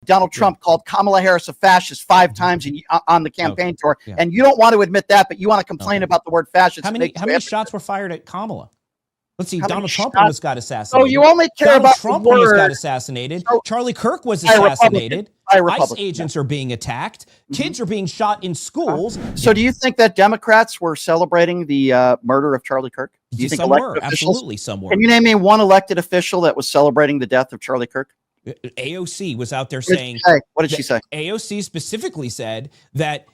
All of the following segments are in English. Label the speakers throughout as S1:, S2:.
S1: Donald Trump called Kamala Harris a fascist 5 times on the campaign tour, and you don't want to admit that, but you want to complain about the word fascist.
S2: How many shots were fired at Kamala? Let's see. Donald Trump
S1: shots?
S2: almost got assassinated.
S1: Oh, you only care
S2: Donald
S1: about
S2: Trump
S1: the word.
S2: almost got assassinated.
S1: So,
S2: Charlie Kirk was assassinated. ICE agents are being attacked. Kids are being shot in schools.
S1: So do you think that Democrats were celebrating the murder of Charlie Kirk? Do you think
S2: some were? Absolutely, some were.
S1: Can you name me one elected official that was celebrating the death of Charlie Kirk?
S2: AOC was out there saying.
S1: What did she say?
S2: AOC specifically said that,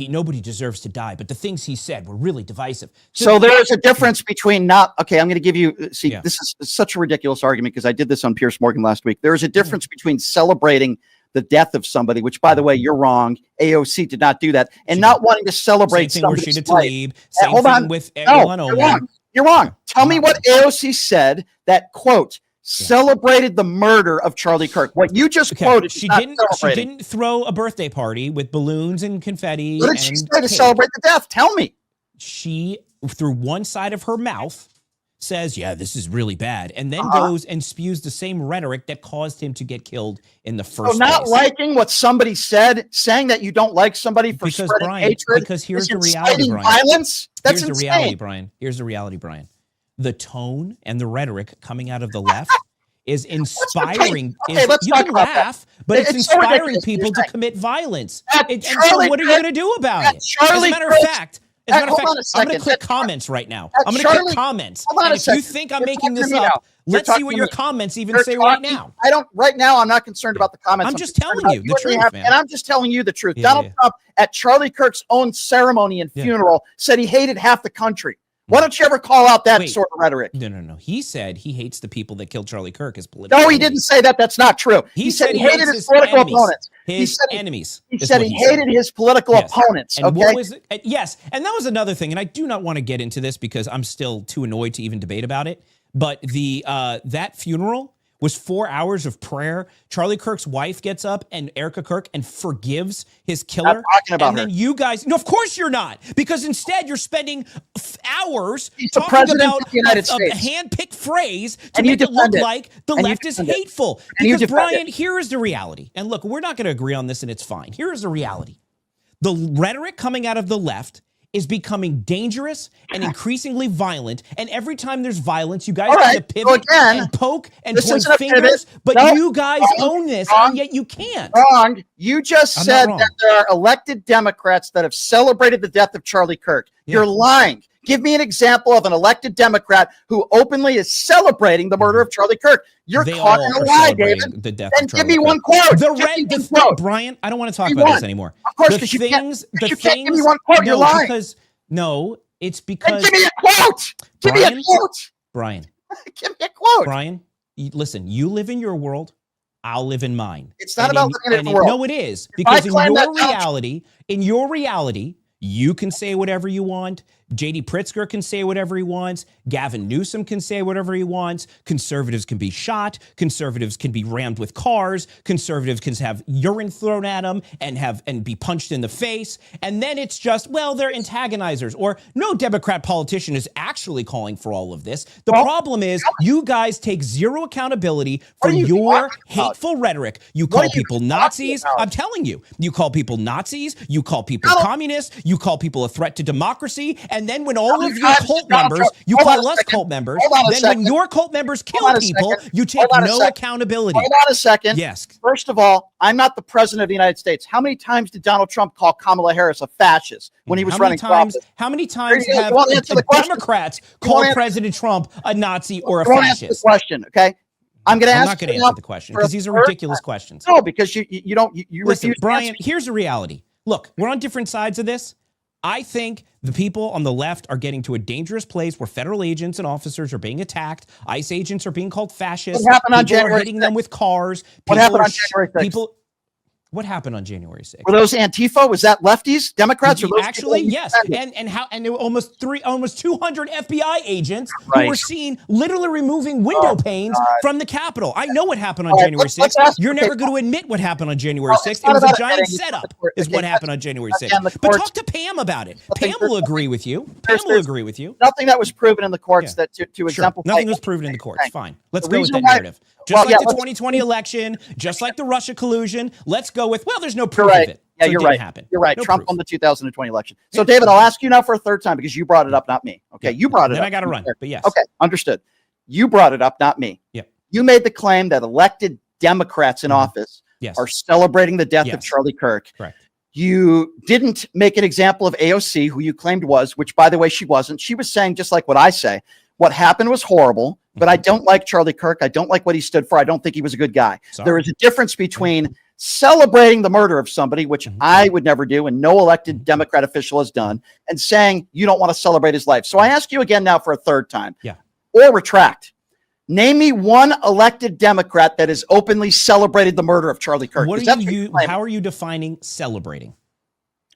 S2: nobody deserves to die, but the things he said were really divisive.
S1: So there is a difference between I'm going to give you, this is such a ridiculous argument because I did this on Piers Morgan last week. There is a difference between celebrating the death of somebody, which, by the way, you're wrong. AOC did not do that, and not wanting to celebrate somebody's life.
S2: Hold on. With
S1: you're wrong. Tell me what AOC said that, quote, celebrated the murder of Charlie Kirk. What you just quoted. She
S2: didn't throw a birthday party with balloons and confetti.
S1: What did she say to celebrate the death? Tell me.
S2: She, through one side of her mouth, says, this is really bad, and then goes and spews the same rhetoric that caused him to get killed in the first place.
S1: Not liking what somebody said, saying that you don't like somebody for spreading hatred,
S2: because here's the reality, Brian.
S1: Violence? That's
S2: here's the reality, Brian. Here's the reality, Brian. The tone and the rhetoric coming out of the left is inspiring.
S1: Let's
S2: you
S1: talk
S2: can
S1: about
S2: laugh, but it's inspiring people to commit violence. And so what are you going to do about it? As a matter of fact, I'm going to click comments right now. I'm going to click comments. And if you think I'm making this up, let's see what your comments even say right now.
S1: Right now, I'm not concerned about the comments.
S2: I'm just telling you the truth, man.
S1: And I'm just telling you the truth. Donald Trump, at Charlie Kirk's own ceremony and funeral, said he hated half the country. Why don't you ever call out that sort of rhetoric?
S2: No. He said he hates the people that killed Charlie Kirk as political.
S1: No, he didn't say that. That's not true. He said he hated his political opponents.
S2: His enemies.
S1: He said he hated his political opponents.
S2: And what was it? Yes. And that was another thing. And I do not want to get into this because I'm still too annoyed to even debate about it. But that funeral was 4 hours of prayer. Charlie Kirk's wife gets up, and Erica Kirk, and forgives his killer.
S1: Not talking about
S2: then you guys, no, of course you're not, because instead you're spending hours
S1: talking about
S2: a hand-picked phrase to make it look like the left is hateful. Because Brian, here is the reality. And look, we're not going to agree on this, and it's fine. Here is the reality. The rhetoric coming out of the left is becoming dangerous and increasingly violent. And every time there's violence, you guys have to pivot and poke and point fingers. But you guys own this, and yet you can't.
S1: Wrong. You just said that there are elected Democrats that have celebrated the death of Charlie Kirk. You're lying. Give me an example of an elected Democrat who openly is celebrating the murder of Charlie Kirk. You're caught in a lie, David.
S2: The death
S1: then give me one quote.
S2: Brian, I don't want to talk about this anymore.
S1: Of course, because you can't give me one quote. You're lying.
S2: It's because.
S1: Then give me a quote. Give me a quote.
S2: Brian.
S1: Give me a quote.
S2: Brian, listen, you live in your world. I'll live in mine.
S1: It's not about living in the world.
S2: No, it is. Because in your reality, you can say whatever you want. J.D. Pritzker can say whatever he wants. Gavin Newsom can say whatever he wants. Conservatives can be shot. Conservatives can be rammed with cars. Conservatives can have urine thrown at them and be punched in the face. And then it's just, they're antagonizers. Or no Democrat politician is actually calling for all of this. The problem is you guys take zero accountability for your hateful rhetoric. You call people Nazis. I'm telling you. You call people Nazis. You call people communists. You call people a threat to democracy. And then when all of your cult members, you call us cult members, then when your cult members kill people, you take no accountability.
S1: Hold on a second.
S2: Yes.
S1: First of all, I'm not the president of the United States. How many times did Donald Trump call Kamala Harris a fascist when he was running for office?
S2: How many times have Democrats called President Trump a Nazi or a fascist?
S1: Answer the question, okay? I'm not
S2: going to answer the question because these are ridiculous questions.
S1: No, because you don't. You
S2: listen,
S1: refuse.
S2: Brian, here's the reality. Look, we're on different sides of this. I think the people on the left are getting to a dangerous place where federal agents and officers are being attacked. ICE agents are being called fascists.
S1: What happened on January 6th?
S2: People are hitting them with cars.
S1: What happened on January 6th?
S2: What happened on January 6th?
S1: Were those Antifa? Was that lefties, Democrats, or those
S2: actually? Yes, and there were almost 200 FBI agents who were seen literally removing window panes from the Capitol. I know what happened on January 6th. You're never going to admit what happened on January 6th. It was a giant setup, is what happened on January 6th. But talk to Pam about it. Pam will agree with you. Pam will agree with you.
S1: Nothing that was proven in the courts that to exemplify.
S2: Nothing was proven in the courts. Fine. Let's go with that narrative. Just like the 2020 election, just like the Russia collusion, let's go with, well, there's no proof of it.
S1: Yeah, you're right. You're right. No Trump won the 2020 election. So, David, I'll ask you now for a third time because you brought it up, not me. Okay, you brought it up.
S2: Then I got to run, but yes.
S1: Okay, understood. You brought it up, not me.
S2: Yeah.
S1: You made the claim that elected Democrats in office are celebrating the death of Charlie Kirk.
S2: Correct.
S1: You didn't make an example of AOC, who you claimed was, which, by the way, she wasn't. She was saying just like what I say. What happened was horrible, but I don't like Charlie Kirk. I don't like what he stood for. I don't think he was a good guy. There is a difference between celebrating the murder of somebody, which I would never do and no elected Democrat official has done, and saying you don't want to celebrate his life. So I ask you again now for a third time, or retract. Name me one elected Democrat that has openly celebrated the murder of Charlie Kirk.
S2: How are you defining celebrating?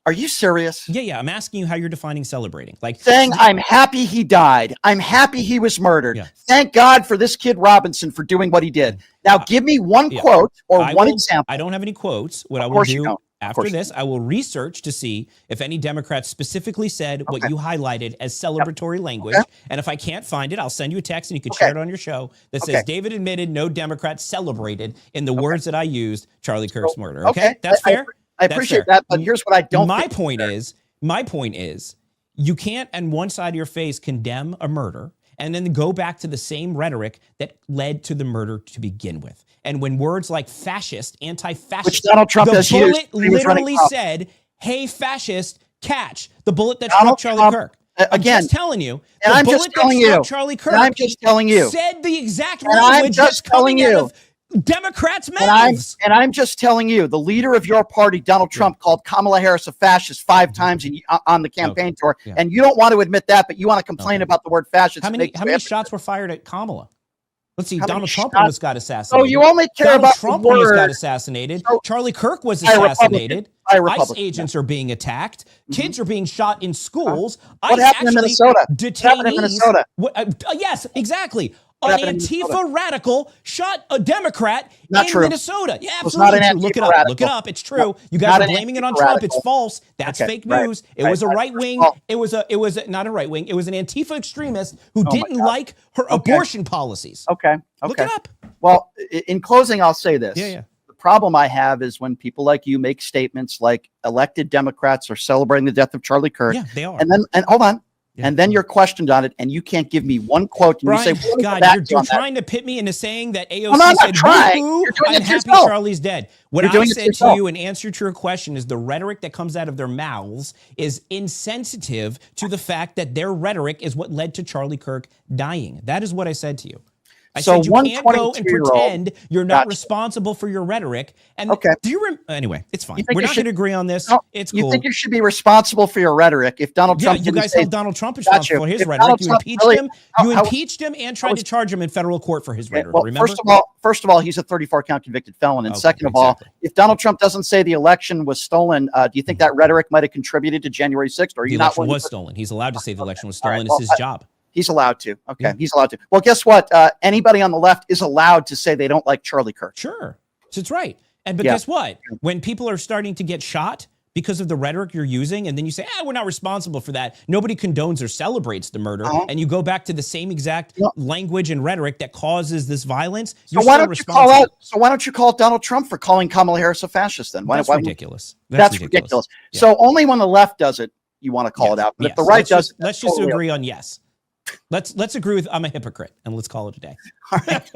S1: Are you serious?
S2: Yeah. I'm asking you how you're defining celebrating. Like
S1: saying, I'm happy he died. I'm happy he was murdered.
S2: Yeah.
S1: Thank God for this kid Robinson for doing what he did. Now, give me one quote or one example.
S2: I don't have any quotes. What I will do after this, I will research to see if any Democrats specifically said what you highlighted as celebratory language. And if I can't find it, I'll send you a text and you can share it on your show that says, David admitted no Democrat celebrated in the words that I used Charlie Kirk's murder. Okay? That's fair.
S1: I appreciate that, but here's what I don't.
S2: My point is, you can't on one side of your face condemn a murder and then go back to the same rhetoric that led to the murder to begin with. And when words like fascist, anti-fascist,
S1: which Donald Trump has used,
S2: the bullet literally said, "Hey, fascist, catch the bullet that struck Charlie Kirk."
S1: Again,
S2: I'm just telling you,
S1: and I'm just telling you,
S2: Charlie Kirk.
S1: I'm just telling you,
S2: said the exact language that's coming out of Democrats' mouths.
S1: And I'm just telling you, the leader of your party, Donald Trump, called Kamala Harris a fascist 5 times on the campaign tour. And you don't want to admit that, but you want to complain about the word fascist.
S2: How many shots were fired at Kamala? Let's see. Donald Trump almost got assassinated.
S1: Oh, you only care about
S2: Trump
S1: the word.
S2: Almost got assassinated. Charlie Kirk was assassinated. ICE agents are being attacked. Kids are being shot in schools.
S1: What happened in Minnesota?
S2: Detainees. Yes, exactly. An Antifa radical shot a Democrat in Minnesota. Yeah, absolutely true. Look it up. Look it up. It's true. You guys are blaming it on Trump. It's false. That's fake news. It was a right wing. It was not a right wing. It was an Antifa extremist who didn't like her abortion policies.
S1: Okay.
S2: Look it up.
S1: Well, in closing, I'll say this.
S2: Yeah.
S1: The problem I have is when people like you make statements like elected Democrats are celebrating the death of Charlie Kirk.
S2: Yeah, they are.
S1: And hold on. Yeah. And then you're questioned on it, and you can't give me one quote. And
S2: Brian,
S1: you say,
S2: you're trying to pit me into saying that AOC said, I'm happy Charlie's dead. What I said to you in answer to your question is the rhetoric that comes out of their mouths is insensitive to the fact that their rhetoric is what led to Charlie Kirk dying. That is what I said to you. I said you can't go and pretend you're not responsible for your rhetoric. And do you anyway, it's fine. We're not going to agree on this. No, it's cool.
S1: You think you should be responsible for your rhetoric if Donald Trump
S2: you guys held Donald Trump responsible for his rhetoric. You impeached him and tried to charge him in federal court for his rhetoric. Remember?
S1: First of all, he's a 34-count convicted felon. And second of all, if Donald Trump doesn't say the election was stolen, do you think that rhetoric might have contributed to January 6th? Or are you not?
S2: The election was stolen. He's allowed to say the election was stolen. It's his job.
S1: He's allowed to. Okay, he's allowed to. Well, guess what? Anybody on the left is allowed to say they don't like Charlie Kirk.
S2: Sure. That's right. But guess what? When people are starting to get shot because of the rhetoric you're using, and then you say, we're not responsible for that. Nobody condones or celebrates the murder. And you go back to the same exact language and rhetoric that causes this violence. You're still responsible.
S1: So why don't you call Donald Trump for calling Kamala Harris a fascist then?
S2: That's ridiculous.
S1: That's ridiculous. Yeah. So only when the left does it, you want to call it out. But if the right does it,
S2: let's just agree on yes. Let's agree with I'm a hypocrite and let's call it a day.
S1: All right.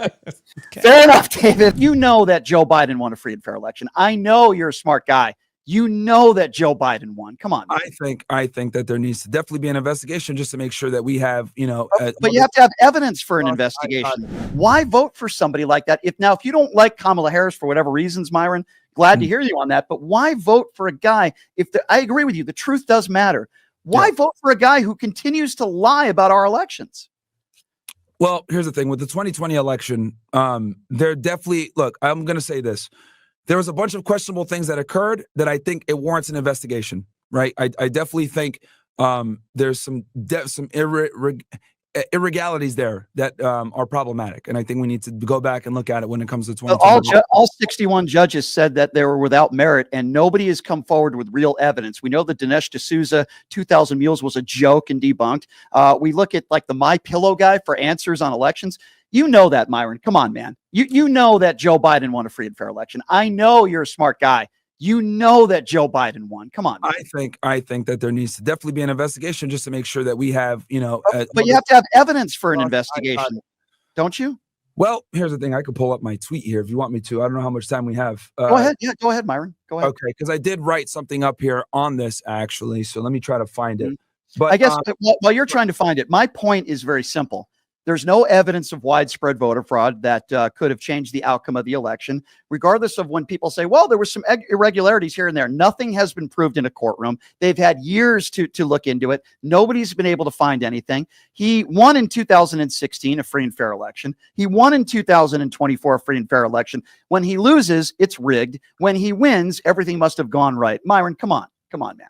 S1: Fair enough, David. You know that Joe Biden won a free and fair election. I know you're a smart guy. You know that Joe Biden won. Come on.
S3: Man. I think that there needs to definitely be an investigation just to make sure that we have,
S1: but you have to have evidence for an investigation. Why vote for somebody like that? If you don't like Kamala Harris for whatever reasons, Myron, glad to hear you on that. But why vote for a guy? I agree with you. The truth does matter. Why vote for a guy who continues to lie about our elections?
S3: Well, here's the thing with the 2020 election. They're definitely I'm going to say this. there was a bunch of questionable things that occurred that I think it warrants an investigation, right? I definitely think there's some irregularities there that are problematic, and I think we need to go back and look at it when it comes to 2020.
S1: All 61 judges said that they were without merit, and nobody has come forward with real evidence. We know that Dinesh D'Souza 2,000 Mules was a joke and debunked. We look at like the My Pillow guy for answers on elections. You know that, Myron. Come on, man. You know that Joe Biden won a free and fair election. I know you're a smart guy. You know that Joe Biden won. Come on, man.
S3: I think that there needs to definitely be an investigation just to make sure that we have,
S1: but you have to have evidence for an investigation, don't you?
S3: Well, here's the thing. I could pull up my tweet here if you want me to. I don't know how much time we have.
S1: Go ahead. Yeah, go ahead, Myron. Go ahead.
S3: Okay, because I did write something up here on this actually. So let me try to find it.
S1: But I guess while you're trying to find it, my point is very simple. There's no evidence of widespread voter fraud that could have changed the outcome of the election, regardless of when people say, well, there were some irregularities here and there. Nothing has been proved in a courtroom. They've had years to look into it. Nobody's been able to find anything. He won in 2016, a free and fair election. He won in 2024, a free and fair election. When he loses, it's rigged. When he wins, everything must have gone right. Myron, come on, man.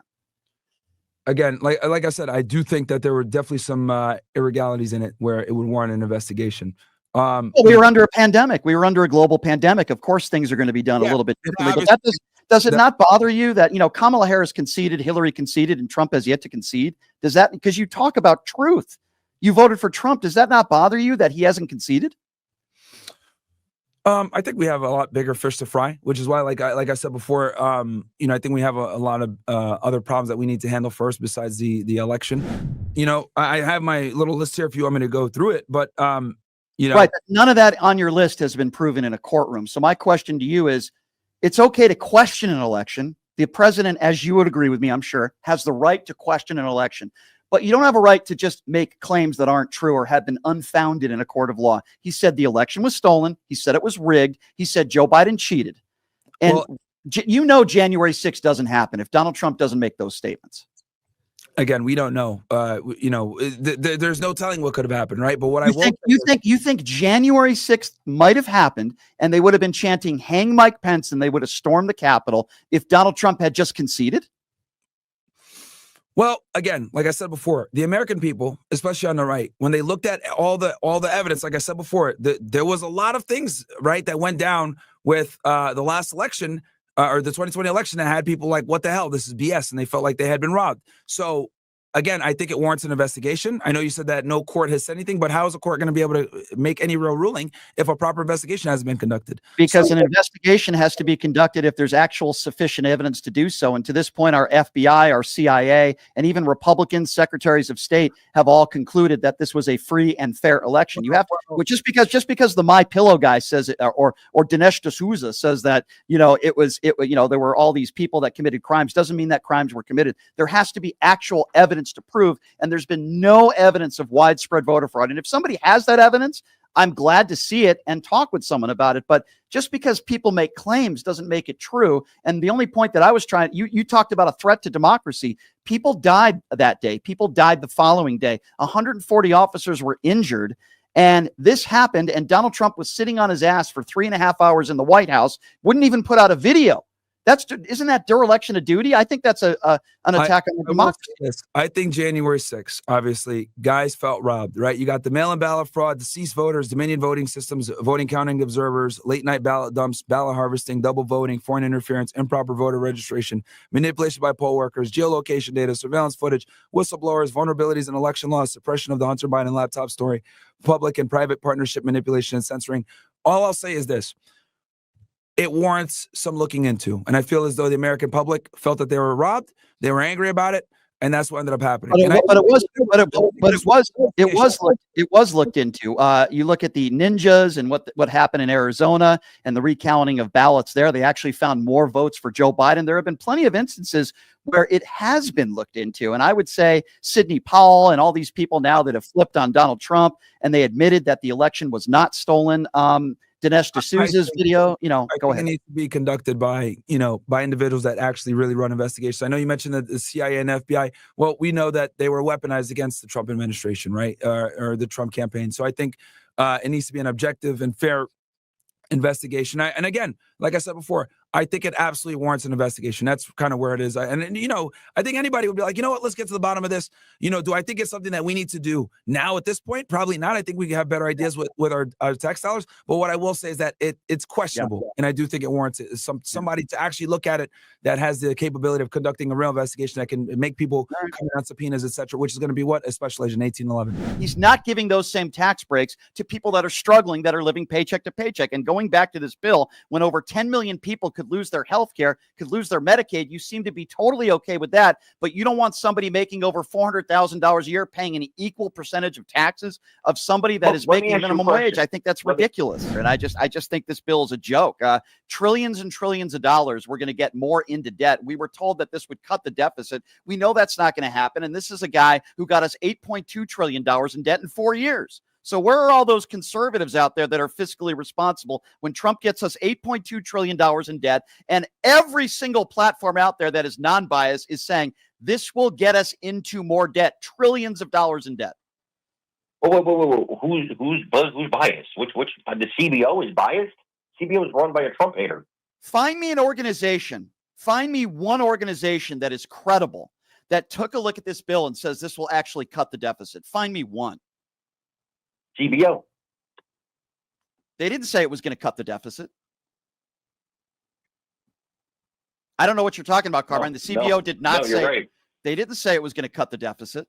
S3: Again, like I said, I do think that there were definitely some irregularities in it where it would warrant an investigation.
S1: Well, we were under a pandemic. We were under a global pandemic. Of course, things are going to be done a little bit differently. But does it not bother you that, Kamala Harris conceded, Hillary conceded, and Trump has yet to concede? Does that, because you talk about truth, you voted for Trump. Does that not bother you that he hasn't conceded?
S3: I think we have a lot bigger fish to fry, which is why, like I said before, I think we have a lot of other problems that we need to handle first besides the election. I have my little list here if you want me to go through it, but right,
S1: but none of that on your list has been proven in a courtroom. So my question to you is, it's okay to question an election. The president, as you would agree with me, I'm sure, has the right to question an election. But you don't have a right to just make claims that aren't true or have been unfounded in a court of law. He said the election was stolen. He said it was rigged. He said Joe Biden cheated. And January 6th doesn't happen if Donald Trump doesn't make those statements.
S3: Again, we don't know. There's no telling what could have happened, right? But what
S1: you think January 6th might have happened, and they would have been chanting "Hang Mike Pence," and they would have stormed the Capitol if Donald Trump had just conceded?
S3: Well, again, like I said before, the American people, especially on the right, when they looked at all the evidence, like I said before, there was a lot of things, right, that went down with the last election or the 2020 election that had people like, what the hell, this is BS, and they felt like they had been robbed. So again, I think it warrants an investigation. I know you said that no court has said anything, but how is a court going to be able to make any real ruling if a proper investigation hasn't been conducted?
S1: Because an investigation has to be conducted if there's actual sufficient evidence to do so. And to this point, our FBI, our CIA, and even Republican secretaries of state have all concluded that this was a free and fair election. You have to, just because the My Pillow guy says it, or Dinesh D'Souza says that, there were all these people that committed crimes, doesn't mean that crimes were committed. There has to be actual evidence to prove, and there's been no evidence of widespread voter fraud. And if somebody has that evidence, I'm glad to see it and talk with someone about it. But just because people make claims doesn't make it true. And the only point that I was trying, you talked about a threat to democracy. People died that day. People died the following day. 140 officers were injured. And this happened, and Donald Trump was sitting on his ass for 3.5 hours in the White House, wouldn't even put out a video. Isn't that dereliction of duty? I think that's an attack on democracy.
S3: I think January 6th, obviously, guys felt robbed, right? You got the mail-in ballot fraud, deceased voters, Dominion voting systems, voting counting observers, late-night ballot dumps, ballot harvesting, double voting, foreign interference, improper voter registration, manipulation by poll workers, geolocation data, surveillance footage, whistleblowers, vulnerabilities in election laws, suppression of the Hunter Biden laptop story, public and private partnership manipulation and censoring. All I'll say is this. It warrants some looking into. And I feel as though the American public felt that they were robbed. They were angry about it. And that's what ended up happening.
S1: But it was looked into. You look at the ninjas and what happened in Arizona and the recounting of ballots there. They actually found more votes for Joe Biden. There have been plenty of instances where it has been looked into. And I would say Sidney Powell and all these people now that have flipped on Donald Trump, and they admitted that the election was not stolen. Dinesh D'Souza's video, go ahead.
S3: It needs to be conducted by individuals that actually really run investigations. I know you mentioned that the CIA and FBI. Well, we know that they were weaponized against the Trump administration, right? Or the Trump campaign. So I think it needs to be an objective and fair investigation. And again, like I said before, I think it absolutely warrants an investigation. That's kind of where it is. And you know, I think anybody would be like, you know what, let's get to the bottom of this. You know, do I think it's something that we need to do now at this point? Probably not. I think we have better ideas with our tax dollars. But what I will say is that it's questionable. And I do think it warrants somebody to actually look at it that has the capability of conducting a real investigation that can make people come on subpoenas, etc., which is going to be what? A special agent 1811.
S1: He's not giving those same tax breaks to people that are struggling, that are living paycheck to paycheck. And going back to this bill, when over 10 million people could lose their health care, could lose their Medicaid, you seem to be totally okay with that, but you don't want somebody making over $400,000 a year paying an equal percentage of taxes of somebody that is making minimum wage. I think that's ridiculous. And I just think this bill is a joke. Trillions and trillions of dollars, we're going to get more into debt. We were told that this would cut the deficit. We know that's not going to happen. And this is a guy who got us $8.2 trillion in debt in 4 years. So where are all those conservatives out there that are fiscally responsible when Trump gets us $8.2 trillion in debt, and every single platform out there that is non-biased is saying this will get us into more debt, trillions of dollars in debt?
S4: Whoa. Who's biased? Which the CBO is biased? CBO is run by a Trump hater.
S1: Find me an organization. Find me one organization that is credible that took a look at this bill and says this will actually cut the deficit. Find me one.
S4: CBO.
S1: They didn't say it was going to cut the deficit. I don't know what you're talking about, Carmine. The CBO did not say.
S4: Right.
S1: They didn't say it was going to cut the deficit.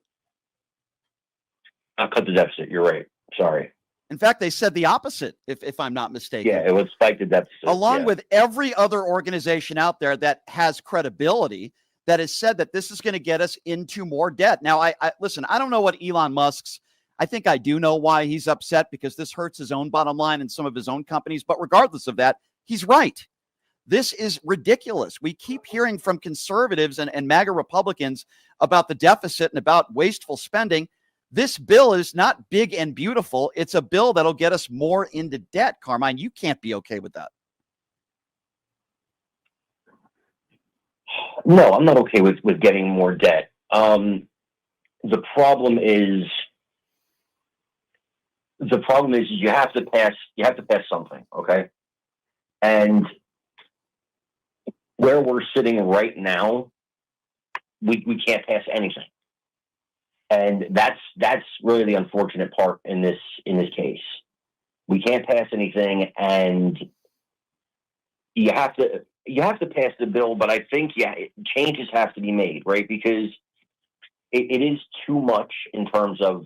S4: Not cut the deficit. You're right. Sorry.
S1: In fact, they said the opposite, if I'm not mistaken.
S4: Yeah, it would spike the deficit.
S1: Along with every other organization out there that has credibility that has said that this is going to get us into more debt. Now, I listen, I don't know what Elon Musk's, I think I do know why he's upset, because this hurts his own bottom line and some of his own companies. But regardless of that, he's right. This is ridiculous. We keep hearing from conservatives and MAGA Republicans about the deficit and about wasteful spending. This bill is not big and beautiful. It's a bill that'll get us more into debt. Carmine, you can't be okay with that.
S4: No, I'm not okay with getting more debt. The problem is you have to pass something, okay? And where we're sitting right now, we can't pass anything. And that's really the unfortunate part in this case. We can't pass anything, and you have to pass the bill, but I think changes have to be made, right? Because it is too much in terms of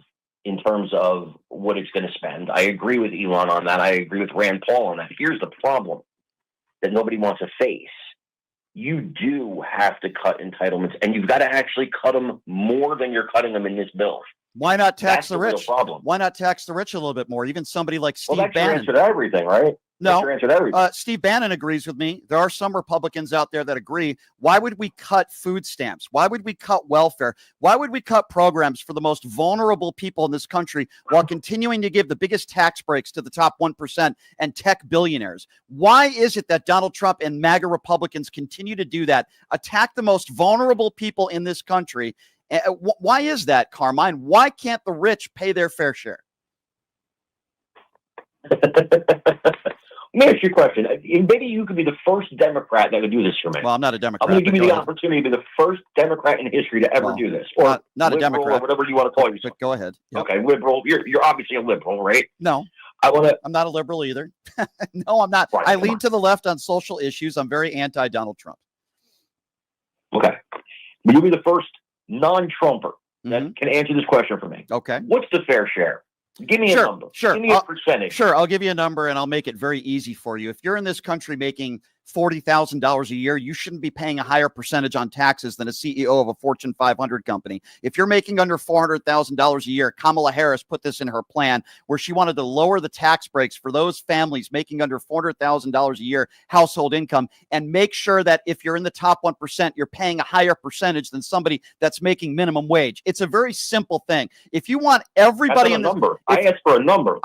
S4: what it's going to spend. I agree with Elon on that. I agree with Rand Paul on that. Here's the problem that nobody wants to face. You do have to cut entitlements, and you've got to actually cut them more than you're cutting them in this bill.
S1: Why not tax the rich?
S4: Real problem.
S1: Why not tax the rich a little bit more? Even somebody like Steve Bannon.
S4: Your answer to everything, right?
S1: No,
S4: everything.
S1: Steve Bannon agrees with me. There are some Republicans out there that agree. Why would we cut food stamps? Why would we cut welfare? Why would we cut programs for the most vulnerable people in this country while continuing to give the biggest tax breaks to the top 1% and tech billionaires? Why is it that Donald Trump and MAGA Republicans continue to do that? Attack the most vulnerable people in this country. Why is that, Carmine? Why can't the rich pay their fair share?
S4: Let me ask you a question. Maybe you could be the first Democrat that would do this for me.
S1: Well, I'm not a Democrat.
S4: I'm going to give you the opportunity to be the first Democrat in history to ever do this. Or
S1: not a Democrat.
S4: Or whatever you want to call yourself.
S1: But go ahead. Yep.
S4: Okay, liberal. You're obviously a liberal, right?
S1: No. I'm not a liberal either. No, I'm not.
S4: Right,
S1: I lean to the left on social issues. I'm very anti-Donald Trump.
S4: Okay. But you'll be the first non-Trumper that can answer this question for me.
S1: Okay.
S4: What's the fair share? Give me a number.
S1: Sure.
S4: Give me a percentage.
S1: Sure. I'll give you a number and I'll make it very easy for you. If you're in this country making $40,000 a year, you shouldn't be paying a higher percentage on taxes than a CEO of a Fortune 500 company. If you're making under $400,000 a year, Kamala Harris put this in her plan where she wanted to lower the tax breaks for those families making under $400,000 a year household income, and make sure that if you're in the top 1%, you're paying a higher percentage than somebody that's making minimum wage. It's a very simple thing. If you want everybody
S4: in the number, I asked for a number.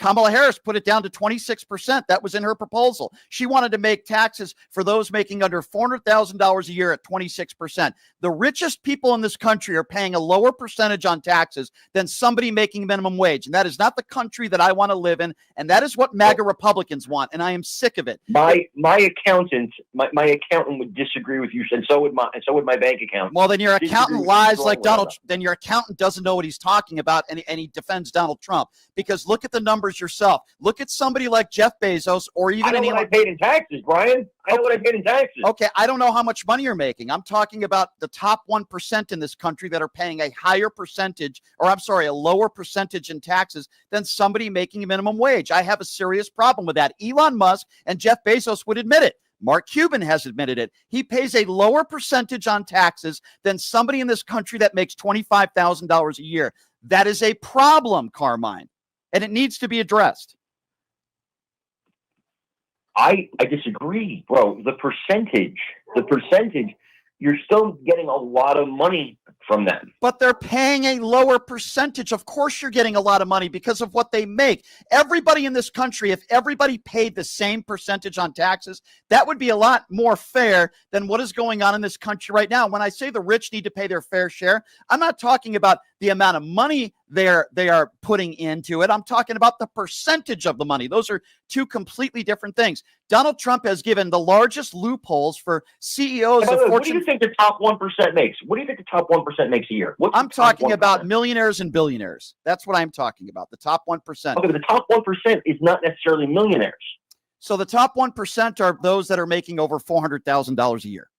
S1: Kamala Harris put it down to 26%. That was in her proposal. She wanted to make taxes for those making under $400,000 a year at 26%. The richest people in this country are paying a lower percentage on taxes than somebody making minimum wage. And that is not the country that I want to live in. And that is what MAGA Republicans want. And I am sick of it.
S4: My accountant would disagree with you, and so would my bank account.
S1: Well, then your accountant lies like Donald. Then your accountant doesn't know what he's talking about, and he defends Donald Trump. Because look at the numbers yourself. Look at somebody like Jeff Bezos, or even
S4: I know what I paid in taxes, Brian. I know what I paid in taxes.
S1: Okay, I don't know how much money you're making. I'm talking about the top 1% in this country that are paying a higher percentage, or I'm sorry, a lower percentage in taxes than somebody making a minimum wage. I have a serious problem with that. Elon Musk and Jeff Bezos would admit it. Mark Cuban has admitted it. He pays a lower percentage on taxes than somebody in this country that makes $25,000 a year. That is a problem, Carmine, and it needs to be addressed.
S4: I disagree, bro. The percentage, you're still getting a lot of money from them.
S1: But they're paying a lower percentage. Of course you're getting a lot of money because of what they make. Everybody in this country, if everybody paid the same percentage on taxes, that would be a lot more fair than what is going on in this country right now. When I say the rich need to pay their fair share, I'm not talking about the amount of money they are putting into it. I'm talking about the percentage of the money. Those are two completely different things. Donald Trump has given the largest loopholes for CEOs of Fortune.
S4: What do you think the top 1% makes? What do you think the top 1% makes a year?
S1: I'm talking about millionaires and billionaires. That's what I'm talking about. The top 1%.
S4: Okay, but the top 1% is not necessarily millionaires.
S1: So the top 1% are those that are making over $400,000 a year.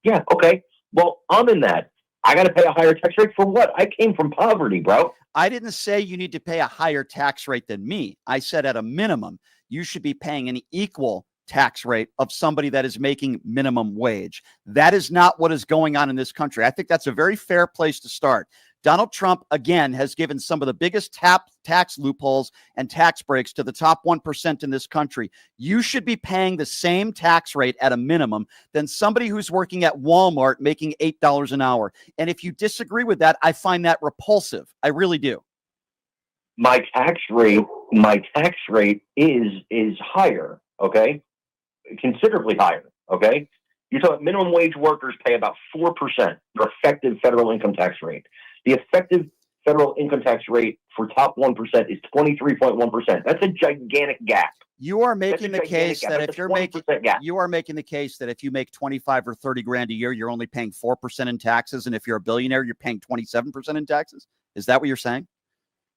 S4: Yeah. Okay. Well, I'm in that. I got to pay a higher tax rate for what? I came from poverty, bro.
S1: I didn't say you need to pay a higher tax rate than me. I said at a minimum, you should be paying an equal tax rate of somebody that is making minimum wage. That is not what is going on in this country. I think that's a very fair place to start. Donald Trump, again, has given some of the biggest tax loopholes and tax breaks to the top 1% in this country. You should be paying the same tax rate at a minimum than somebody who's working at Walmart making $8 an hour. And if you disagree with that, I find that repulsive. I really do.
S4: My tax rate is higher, okay? Considerably higher, okay? You're talking minimum wage workers pay about 4%, their effective federal income tax rate. The effective federal income tax rate for top 1% is 23.1%. That's a gigantic gap.
S1: You are making the case that if you're making, you are making the case that if you make 25 or 30 grand a year, you're only paying 4% in taxes. And if you're a billionaire, you're paying 27% in taxes. Is that what you're saying?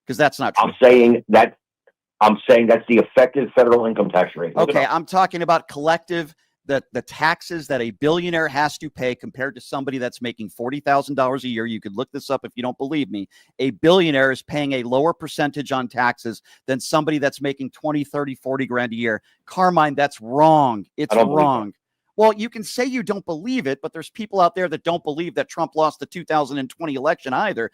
S1: Because that's not true.
S4: I'm saying that's the effective federal income tax rate.
S1: Okay, I'm talking about collective, the taxes that a billionaire has to pay compared to somebody that's making $40,000 a year. You could look this up if you don't believe me. A billionaire is paying a lower percentage on taxes than somebody that's making 20, 30, 40 grand a year. Carmine, that's wrong. It's wrong. Well, you can say you don't believe it, but there's people out there that don't believe that Trump lost the 2020 election either.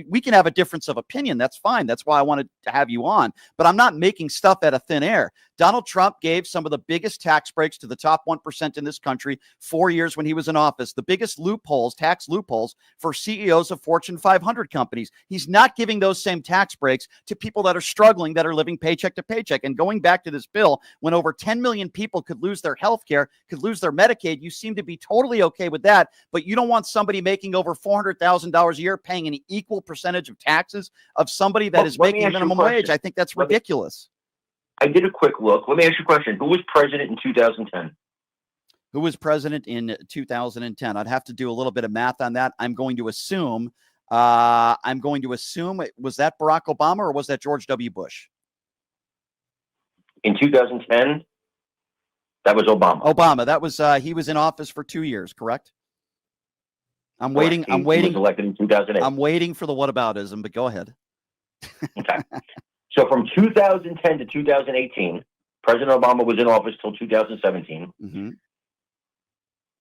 S1: We can have a difference of opinion. That's fine. That's why I wanted to have you on. But I'm not making stuff out of thin air. Donald Trump gave some of the biggest tax breaks to the top 1% in this country 4 years when he was in office. The biggest loopholes, tax loopholes for CEOs of Fortune 500 companies. He's not giving those same tax breaks to people that are struggling, that are living paycheck to paycheck. And going back to this bill, when over 10 million people could lose their health care, could lose their Medicaid, you seem to be totally okay with that, but you don't want somebody making over $400,000 a year paying an equal percentage of taxes of somebody that is making minimum wage. I think that's ridiculous.
S4: I did a quick look. Let me ask you a question. Who was president in 2010?
S1: Who was president in 2010? I'd have to do a little bit of math on that. I'm going to assume, was that Barack Obama or was that George W. Bush?
S4: In 2010, that was Obama.
S1: Obama. That was he was in office for 2 years, correct? I'm waiting.
S4: He was elected in 2008.
S1: I'm waiting for the whataboutism, but go ahead.
S4: Okay. So from 2010 to 2018, President Obama was in office till 2017.
S1: Mm-hmm.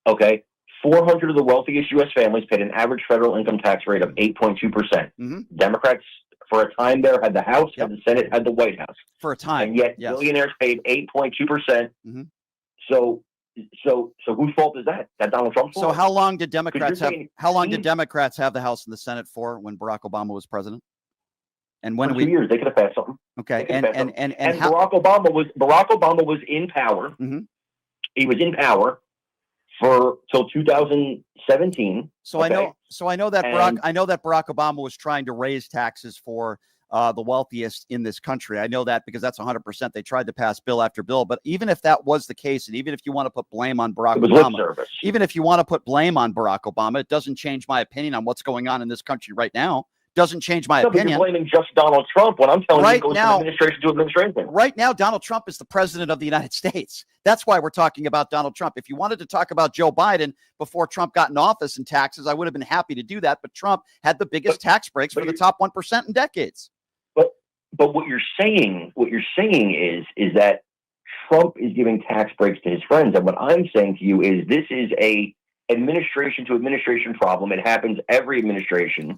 S4: Okay. 400 of the wealthiest U.S. families paid an average federal income tax rate of 8.2%.
S1: Mm-hmm.
S4: Democrats, for a time there, had the House, had the Senate, had the White House.
S1: For a time.
S4: And yet billionaires paid 8.2%.
S1: Mm-hmm.
S4: So whose fault is that? That Donald Trump's fault?
S1: So how long did Democrats have the House and the Senate for when Barack Obama was president? And when
S4: for 2 years, they could have passed something.
S1: Okay,
S4: and
S1: how,
S4: Barack Obama was in power.
S1: Mhm.
S4: He was in power till 2017.
S1: So I know that Barack Obama was trying to raise taxes for the wealthiest in this country. I know that because that's 100%. They tried to pass bill after bill. But even if that was the case, and even if you want to put blame on Barack Obama, it doesn't change my opinion on what's going on in this country right now. Doesn't change my opinion.
S4: You're blaming just Donald Trump when I'm telling you it goes from administration to administration.
S1: Right now, Donald Trump is the president of the United States. That's why we're talking about Donald Trump. If you wanted to talk about Joe Biden before Trump got in office and taxes, I would have been happy to do that. But Trump had the biggest tax breaks for the top 1% in decades.
S4: But what you're saying is that Trump is giving tax breaks to his friends. And what I'm saying to you is this is a administration to administration problem. It happens every administration.